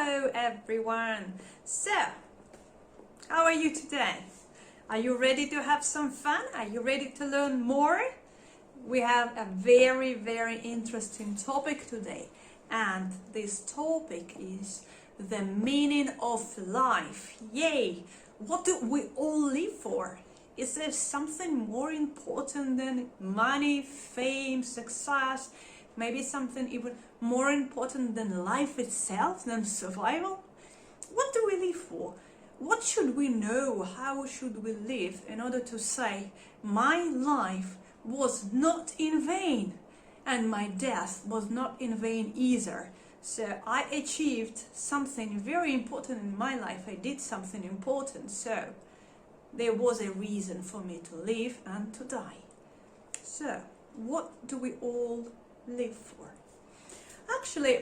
Hello everyone! So, how are you today? Are you ready to have some fun? Are you ready to learn more? We have a very interesting topic today, and this topic is the meaning of life. Yay! What do we all live for? Is there something more important than money, fame, success? Maybe something even more important than life itself, than survival? What do we live for? What should we know? How should we live in order to say, my life was not in vain and my death was not in vain either? So I achieved something very important in my life. I did something important. So there was a reason for me to live and to die. So what do we all live for? Actually,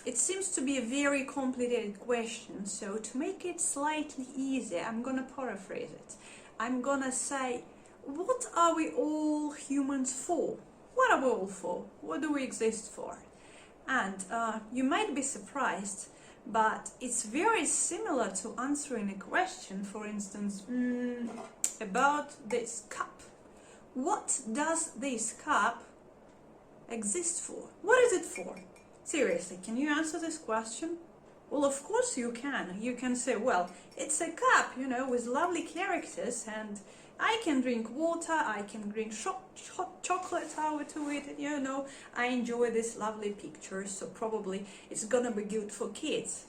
it seems to be a very complicated question, so to make it slightly easier, I'm gonna paraphrase it. I'm gonna say, what are we all humans for? What are we all for? What do we exist for? And you might be surprised, but it's very similar to answering a question, for instance, about this cup. What does this cup exist for? What is it for? Seriously, can you answer this question? Well, of course you can. You can say, well, it's a cup, with lovely characters, and I can drink water, I can drink hot chocolate out of it, I enjoy this lovely picture, so probably it's gonna be good for kids.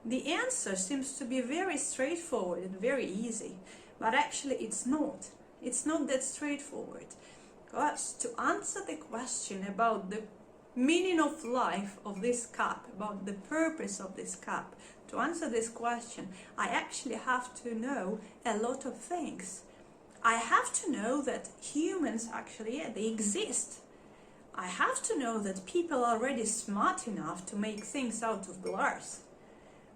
The answer seems to be very straightforward and very easy, but actually it's not. It's not that straightforward. Because to answer the question about the meaning of life of this cup, about the purpose of this cup, to answer this question, I actually have to know a lot of things. I have to know that humans actually, they exist. I have to know that people are already smart enough to make things out of glass.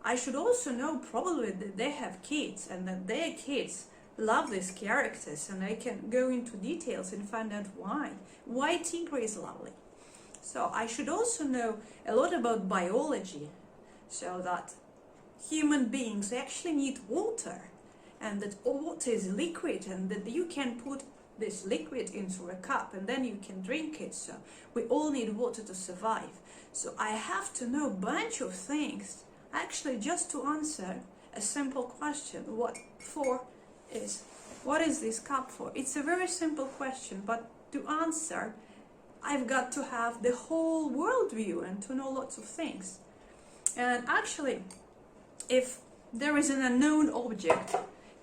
I should also know probably that they have kids and that their kids love these characters, and I can go into details and find out why Tigre is lovely. So I should also know a lot about biology, so that human beings actually need water, and that water is liquid, and that you can put this liquid into a cup and then you can drink it. So we all need water to survive. So I have to know a bunch of things actually just to answer a simple question. What is this cup for? It's a very simple question, but to answer I've got to have the whole world view and to know lots of things. And actually, if there is an unknown object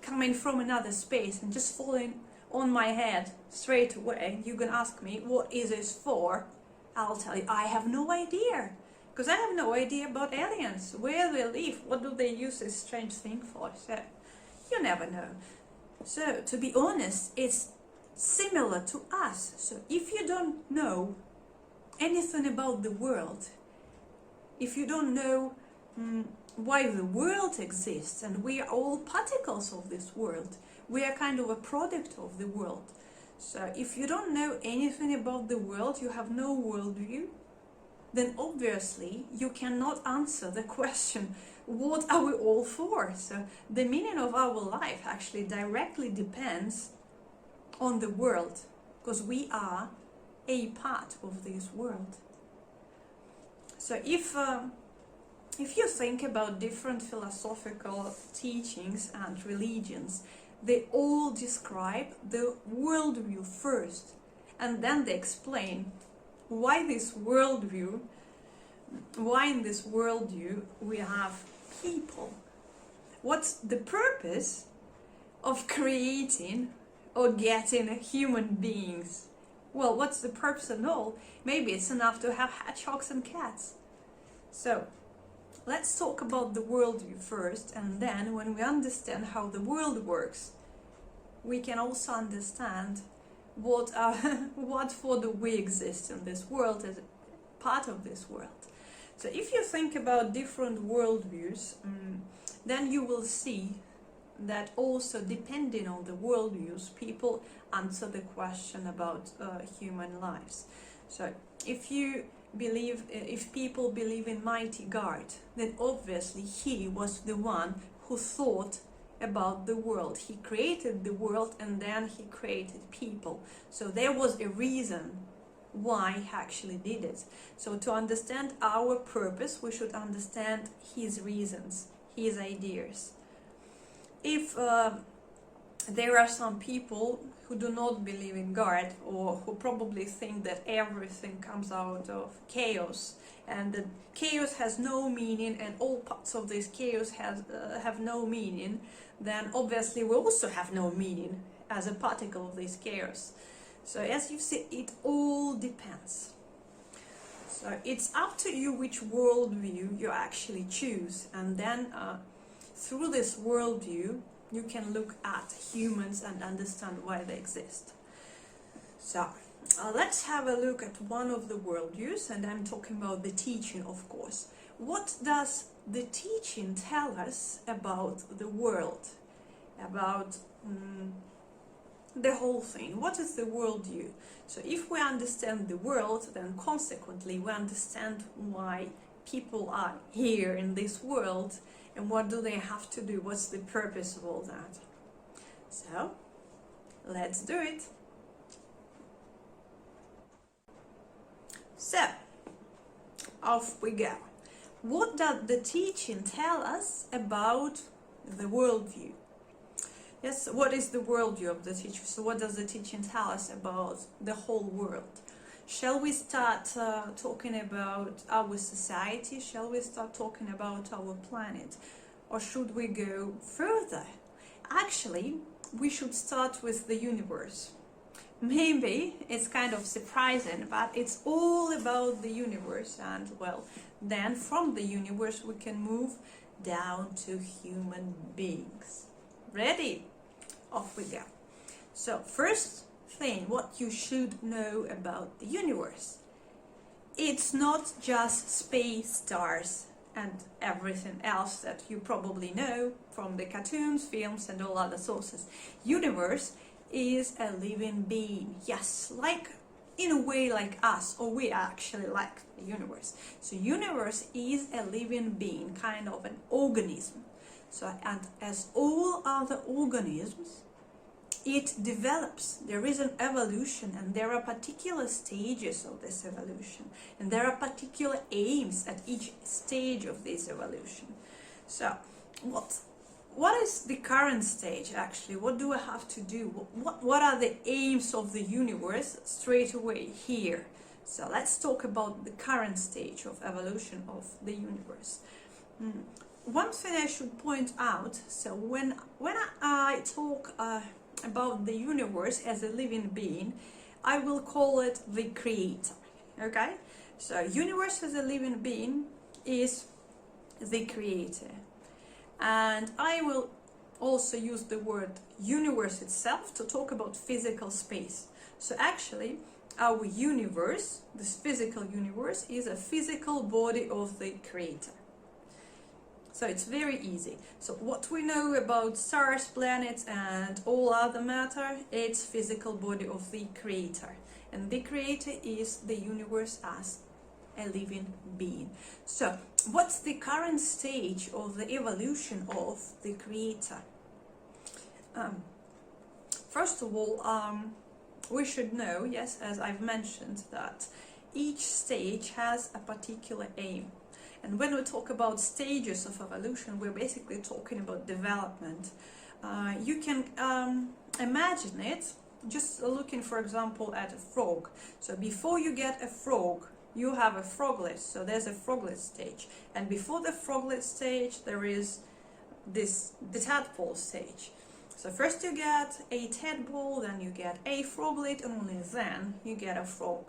coming from another space and just falling on my head straight away, you can ask me, what is this for? I'll tell you, I have no idea. Because I have no idea about aliens, where they live, what do they use this strange thing for. So you never know. So to be honest, it's similar to us. So if you don't know anything about the world, if you don't know why the world exists, and we are all particles of this world, we are kind of a product of the world. So if you don't know anything about the world, you have no worldview, then obviously you cannot answer the question, what are we all for? So the meaning of our life actually directly depends on the world, because we are a part of this world. So if you think about different philosophical teachings and religions, they all describe the worldview first, and then they explain why in this worldview we have people. What's the purpose of creating or getting human beings? Well, what's the purpose at all? Maybe it's enough to have hedgehogs and cats. So let's talk about the worldview first, and then when we understand how the world works, we can also understand what for do we exist in this world as part of this world. So if you think about different worldviews, then you will see that also depending on the worldviews, people answer the question about human lives. So if you if people believe in mighty God, then obviously he was the one who thought about the world. He created the world and then he created people. So there was a reason why he actually did it. So to understand our purpose, we should understand his reasons, his ideas. If there are some people who do not believe in God, or who probably think that everything comes out of chaos and that chaos has no meaning and all parts of this chaos have no meaning, then obviously we also have no meaning as a particle of this chaos. So as you see, it all depends. So it's up to you which worldview you actually choose, and then through this worldview you can look at humans and understand why they exist. So let's have a look at one of the worldviews, and I'm talking about the teaching, of course. What does the teaching tell us about the world, about the whole thing? What is the worldview? So if we understand the world, then consequently we understand why people are here in this world and what do they have to do, what's the purpose of all that. So let's do it. So off we go. What does the teaching tell us about the worldview? Yes, what is the worldview of the teacher? So what does the teaching tell us about the whole world? Shall we start talking about our society? Shall we start talking about our planet? Or should we go further? Actually, we should start with the universe. Maybe it's kind of surprising, but it's all about the universe, and well, then from the universe we can move down to human beings. Ready? Off we go. So first thing, what you should know about the universe. It's not just space, stars and everything else that you probably know from the cartoons, films and all other sources. Universe is a living being. Yes, like in a way like us, or we are actually like the universe. So universe is a living being, kind of an organism. So, and as all other organisms, it develops. There is an evolution, and there are particular stages of this evolution, and there are particular aims at each stage of this evolution. So what is the current stage actually? What do I have to do? What are the aims of the universe straight away here? So let's talk about the current stage of evolution of the universe. One thing I should point out, so when I talk about the universe as a living being, I will call it the creator. Okay? So universe as a living being is the creator. And I will also use the word universe itself to talk about physical space. So actually, our universe, this physical universe, is a physical body of the creator. So it's very easy. So what we know about stars, planets and all other matter, it's physical body of the creator. And the creator is the universe as a living being. So what's the current stage of the evolution of the creator? First of all, we should know, yes, as I've mentioned, that each stage has a particular aim. And when we talk about stages of evolution, we're basically talking about development. You can imagine it just looking, for example, at a frog. So before you get a frog, you have a froglet. So there's a froglet stage. And before the froglet stage, there is the tadpole stage. So first you get a tadpole, then you get a froglet, and only then you get a frog.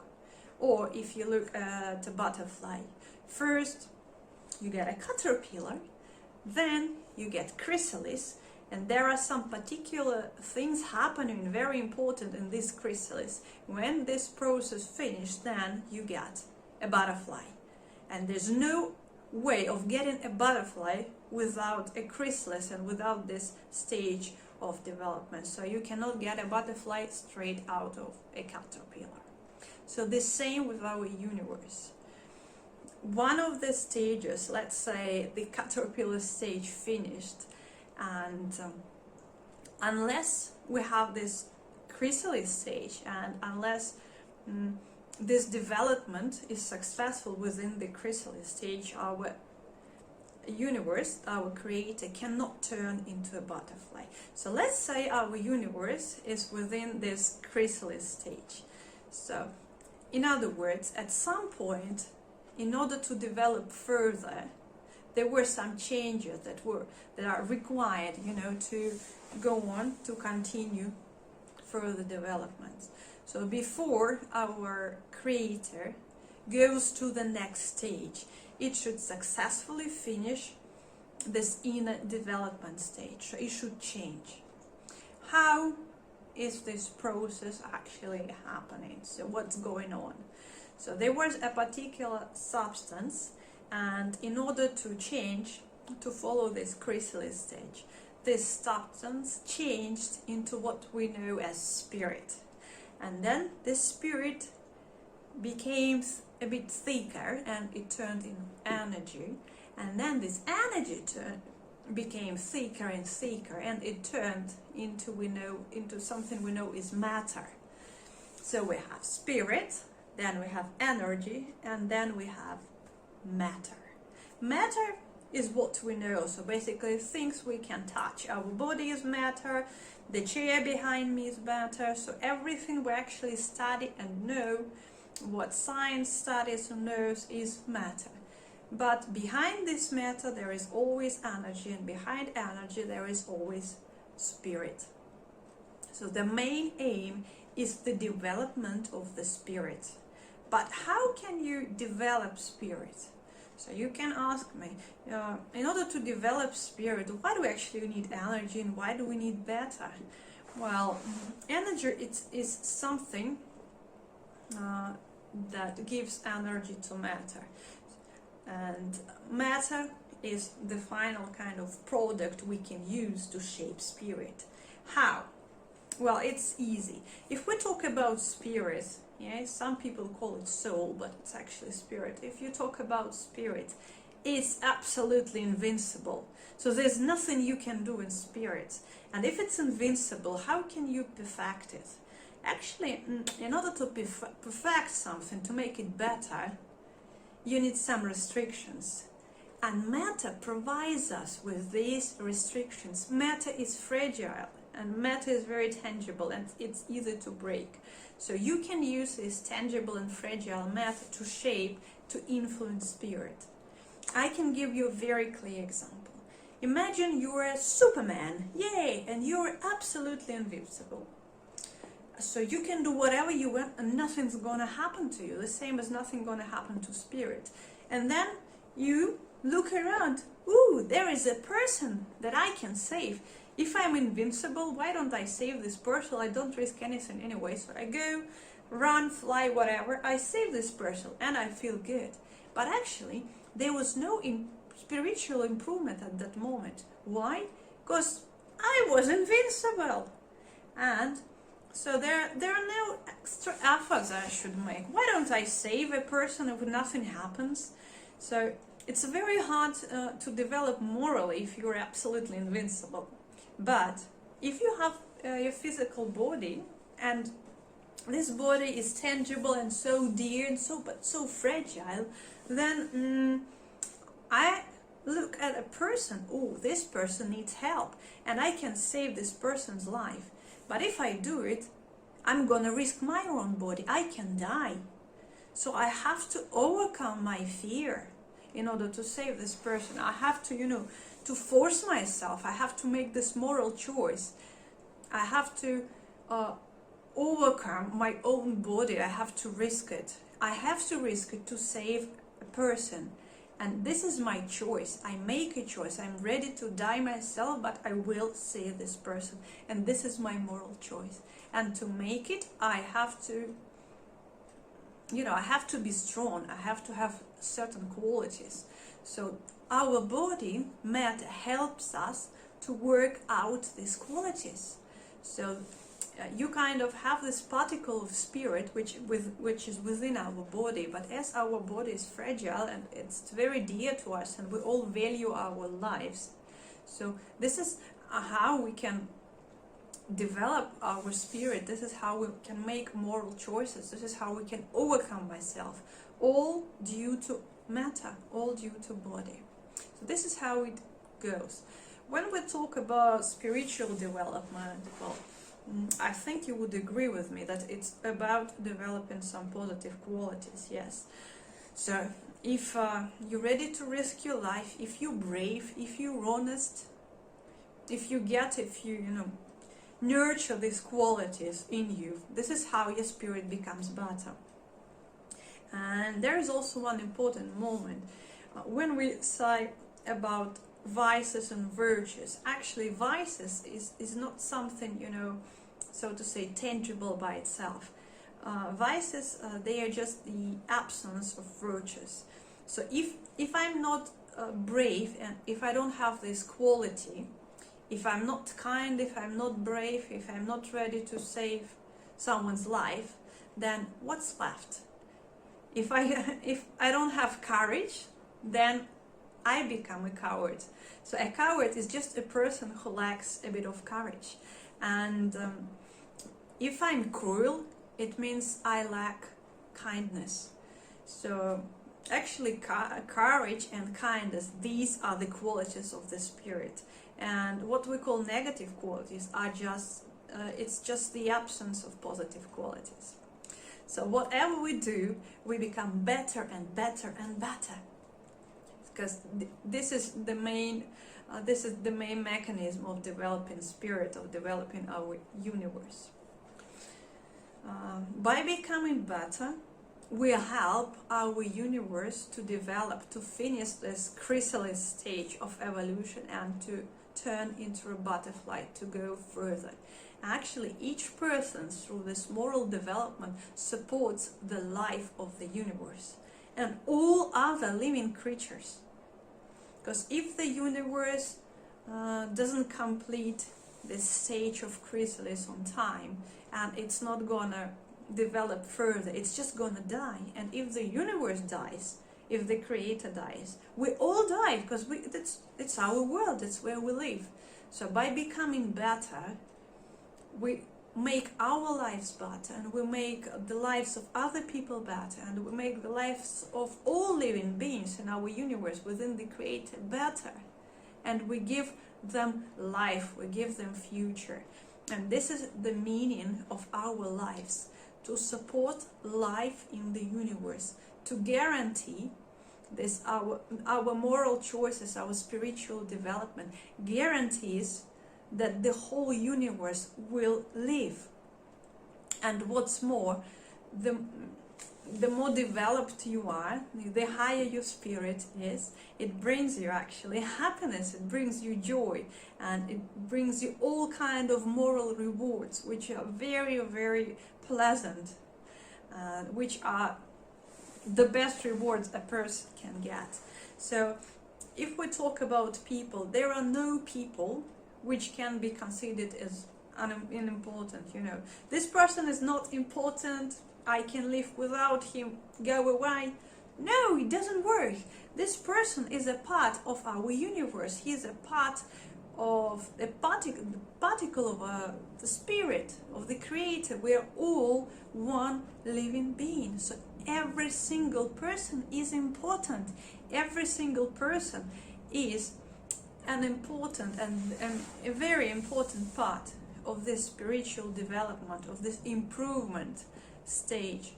Or if you look at a butterfly, first you get a caterpillar, then you get chrysalis, and there are some particular things happening very important in this chrysalis. When this process finishes, then you get a butterfly. And there's no way of getting a butterfly without a chrysalis and without this stage of development. So you cannot get a butterfly straight out of a caterpillar. So the same with our universe. one of the stages, let's say the caterpillar stage finished, and unless we have this chrysalis stage, and unless this development is successful within the chrysalis stage, our universe, our creator, cannot turn into a butterfly. So let's say our universe is within this chrysalis stage. So in other words, at some point, in order to develop further, there were some changes that are required, to go on, to continue further development. So before our creator goes to the next stage, it should successfully finish this inner development stage. So it should change. How is this process actually happening? So what's going on? So there was a particular substance, and in order to change, to follow this chrysalis stage, this substance changed into what we know as spirit. And then this spirit became a bit thicker, and it turned into energy. And then this energy became thicker and thicker, and it turned into something we know is matter. So we have spirit, then we have energy, and then we have matter. Matter is what we know. So basically things we can touch. Our body is matter, the chair behind me is matter. So everything we actually study and know, what science studies and knows, is matter. But behind this matter there is always energy, and behind energy there is always spirit. So the main aim is the development of the spirit. But how can you develop spirit? So you can ask me, in order to develop spirit, why do we actually need energy, and why do we need matter? Well, energy is something that gives energy to matter. And matter is the final kind of product we can use to shape spirit. How? Well, it's easy. If we talk about spirit, some people call it soul, but it's actually spirit. If you talk about spirit, it's absolutely invincible. So there's nothing you can do in spirit. And if it's invincible, how can you perfect it? Actually, in order to perfect something, to make it better, you need some restrictions. And matter provides us with these restrictions. Matter is fragile, and matter is very tangible, and it's easy to break. So you can use this tangible and fragile matter to shape, to influence spirit. I can give you a very clear example. Imagine you're a Superman, yay, and you're absolutely invincible. So you can do whatever you want and nothing's gonna happen to you, the same as nothing gonna happen to spirit. And then you look around, ooh, there is a person that I can save. If I'm invincible, why don't I save this person? I don't risk anything anyway, so I go, run, fly, whatever, I save this person and I feel good. But actually, there was no spiritual improvement at that moment. Why? Because I was invincible. And so there are no extra efforts I should make. Why don't I save a person if nothing happens? So it's very hard to develop morally if you're absolutely invincible. But if you have your physical body, and this body is tangible and so dear and so fragile, then I look at a person, oh, this person needs help, and I can save this person's life. But if I do it, I'm gonna risk my own body. I can die. So I have to overcome my fear in order to save this person. I have to, to force myself. I have to make this moral choice. I have to overcome my own body. I have to risk it. I have to risk it to save a person. And this is my choice. I make a choice. I'm ready to die myself, but I will save this person. And this is my moral choice. And to make it, I have to, I have to be strong. I have to have certain qualities. So our body, matter, helps us to work out these qualities. So you kind of have this particle of spirit which is within our body, but as our body is fragile and it's very dear to us and we all value our lives, so this is how we can develop our spirit. This is how we can make moral choices. This is how we can overcome myself, all due to matter, all due to body. So this is how it goes. When we talk about spiritual development, well, I think you would agree with me that it's about developing some positive qualities, yes. So if you're ready to risk your life, if you're brave, if you're honest, if you nurture these qualities in you, this is how your spirit becomes better. And there is also one important moment when we say about vices and virtues. Actually, vices is not something, so to say, tangible by itself. Vices, they are just the absence of virtues. So if I'm not brave, and if I don't have this quality, if I'm not kind, if I'm not brave, if I'm not ready to save someone's life, then what's left? If I don't have courage, then I become a coward. So a coward is just a person who lacks a bit of courage. And if I'm cruel, it means I lack kindness. So actually courage and kindness, these are the qualities of the spirit. And what we call negative qualities are it's just the absence of positive qualities. So whatever we do, we become better and better and better. Because this is the main mechanism of developing spirit, of developing our universe. By becoming better, we help our universe to develop, to finish this chrysalis stage of evolution and to turn into a butterfly, to go further. Actually, each person through this moral development supports the life of the universe and all other living creatures. Because if the universe doesn't complete this stage of chrysalis on time, and it's not gonna develop further, it's just gonna die. And if the universe dies, if the creator dies, we all die, because it's our world, it's where we live. So by becoming better, we make our lives better, and we make the lives of other people better, and we make the lives of all living beings in our universe within the creator better. And we give them life, we give them future. And this is the meaning of our lives, to support life in the universe, to guarantee this, our moral choices, our spiritual development guarantees that the whole universe will live. And what's more, the more developed you are, the higher your spirit is, it brings you actually happiness, it brings you joy, and it brings you all kind of moral rewards, which are very, very pleasant, which are the best rewards a person can get. So if we talk about people, there are no people which can be considered as unimportant. This person is not important, I can live without him, go away. No, it doesn't work. This person is a part of our universe. He is a part of a particle of the spirit of the creator. We are all one living being. So every single person is important. Every single person is an important and a very important part of this spiritual development, of this improvement stage.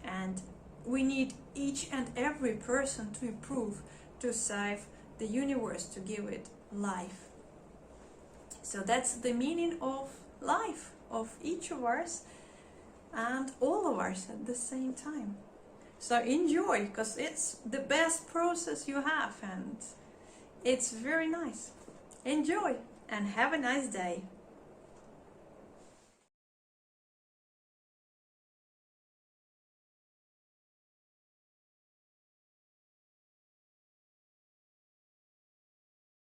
And we need each and every person to improve, to save the universe, to give it life. So that's the meaning of life, of each of us and all of us at the same time. So enjoy, because it's the best process you have, and it's very nice. Enjoy and have a nice day.